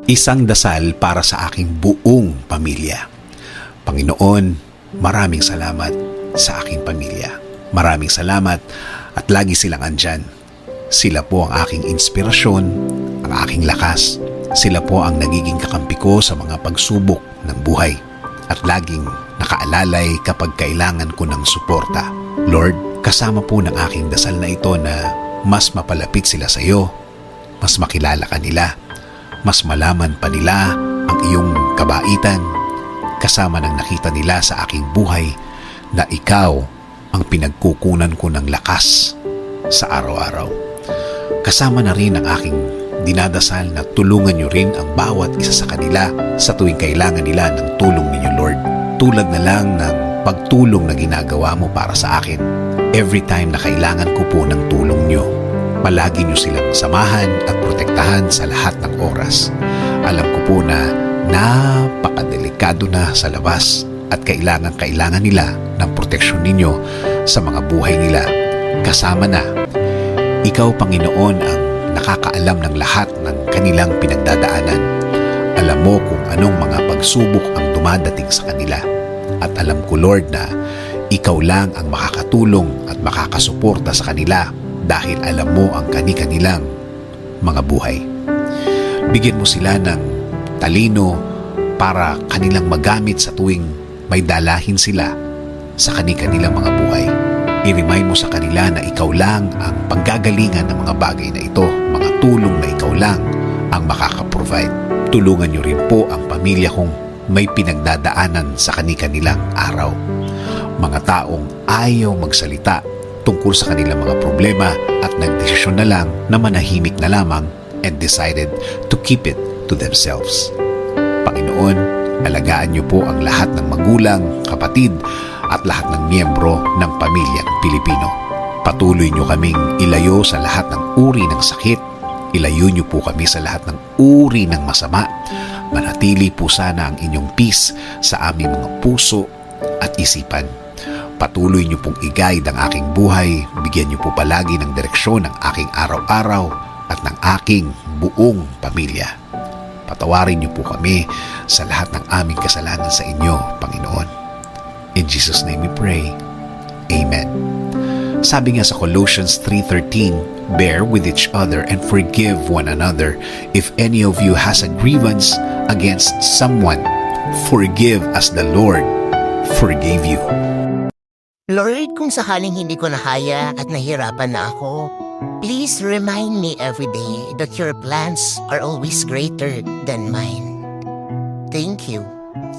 Isang dasal para sa aking buong pamilya. Panginoon, maraming salamat sa aking pamilya. Maraming salamat at lagi silang andyan. Sila po ang aking inspirasyon, ang aking lakas. Sila po ang nagiging kakampi ko sa mga pagsubok ng buhay at laging nakaalalay kapag kailangan ko ng suporta. Lord, kasama po ng aking dasal na ito na mas mapalapit sila sa iyo, mas makilala ka nila, mas malaman pa nila ang iyong kabaitan, kasama ng nakita nila sa aking buhay na ikaw ang pinagkukunan ko ng lakas sa araw-araw. Kasama na rin ang aking dinadasal na tulungan niyo rin ang bawat isa sa kanila sa tuwing kailangan nila ng tulong ninyo, Lord. Tulad na lang ng pagtulong na ginagawa mo para sa akin. Every time na kailangan ko po ng tulong niyo, palagi niyo silang samahan at protektahan sa lahat ng oras. Alam ko po na napakadelikado na sa labas at kailangan nila ng proteksyon ninyo sa mga buhay nila. Kasama na, ikaw Panginoon ang nakakaalam ng lahat ng kanilang pinagdadaanan. Alam mo kung anong mga pagsubok ang dumadating sa kanila. At alam ko, Lord, na ikaw lang ang makakatulong at makakasuporta sa kanila dahil alam mo ang kani-kanilang mga buhay. Bigyan mo sila ng talino para kanilang magamit sa tuwing may dalahin sila sa kani-kanilang mga buhay. I-remind mo sa kanila na ikaw lang ang panggagalingan ng mga bagay na ito, mga tulong na ikaw lang ang makakaprovide. Tulungan niyo rin po ang pamilya kong may pinagdadaanan sa kani-kanilang araw. Mga taong ayaw magsalita tungkol sa kanilang mga problema at nagdesisyon na lang na manahimik na lamang and decided to keep it to themselves. Panginoon, alagaan niyo po ang lahat ng magulang, kapatid, at lahat ng miyembro ng pamilyang Pilipino. Patuloy niyo kaming ilayo sa lahat ng uri ng sakit. Ilayo niyo po kami sa lahat ng uri ng masama. Manatili po sana ang inyong peace sa aming mga puso at isipan. Patuloy niyo pong i-guide ang aking buhay. Bigyan niyo po palagi ng direksyon ang aking araw-araw at ng aking buong pamilya. Patawarin niyo po kami sa lahat ng aming kasalanan sa inyo, Panginoon. In Jesus' name we pray. Amen. Sabi nga sa Colossians 3:13, bear with each other and forgive one another. If any of you has a grievance against someone, forgive as the Lord forgave you. Lord, kung sakaling hindi ko nahaya at nahirapan na ako, please remind me every day that your plans are always greater than mine. Thank you.